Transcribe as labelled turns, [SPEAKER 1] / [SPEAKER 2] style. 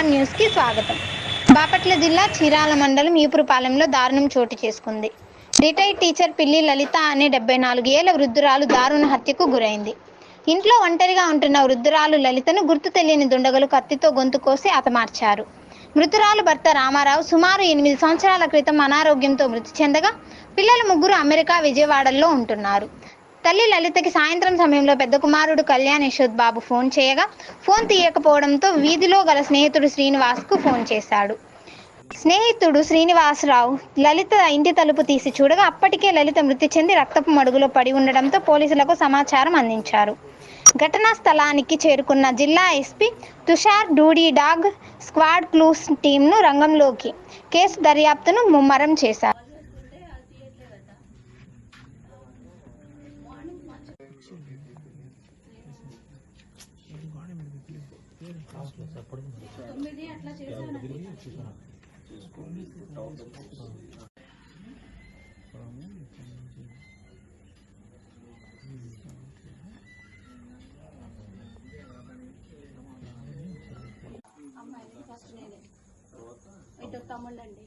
[SPEAKER 1] తుఫాన్ న్యూస్ కి స్వాగతం. బాపట్ల జిల్లా చీరాల మండలం ఈపురపాలెంలో దారుణం చోటు చేసుకుంది. రిటైర్డ్ టీచర్ పిల్లి లలిత అనే 74 ఏళ్ల వృద్ధురాలు దారుణ హత్యకు గురైంది. ఇంట్లో ఒంటరిగా ఉంటున్న వృద్ధురాలు లలితను గుర్తు తెలియని దుండగులు కత్తితో గొంతు కోసి హతమార్చారు. మృతురాలు భర్త రామారావు సుమారు 8 సంవత్సరాల క్రితం అనారోగ్యంతో మృతి చెందగా పిల్లలు ముగ్గురు అమెరికా విజయవాడలో ఉంటున్నారు. తల్లి లలితకి సాయంత్రం సమయంలో పెద్ద కుమారుడు కళ్యాణ్ యశోద్ బాబు ఫోన్ చేయగా ఫోన్ తీయకపోవడంతో వీధిలో గల స్నేహితుడు శ్రీనివాస్కు ఫోన్ చేశాడు. స్నేహితుడు శ్రీనివాసరావు లలిత ఇంటి తలుపు తీసి చూడగా అప్పటికే లలిత మృతి చెంది రక్తపు మడుగులో పడి ఉండడంతో పోలీసులకు సమాచారం అందించారు. ఘటనా స్థలానికి చేరుకున్న జిల్లా SP Tushar Dudi dog squad clues టీంను రంగంలోకి కేసు దర్యాప్తును ముమ్మరం చేశారు.
[SPEAKER 2] అమ్మాయి ఫస్ట్ నేనే ఇటు తమ్ముళ్ళండి.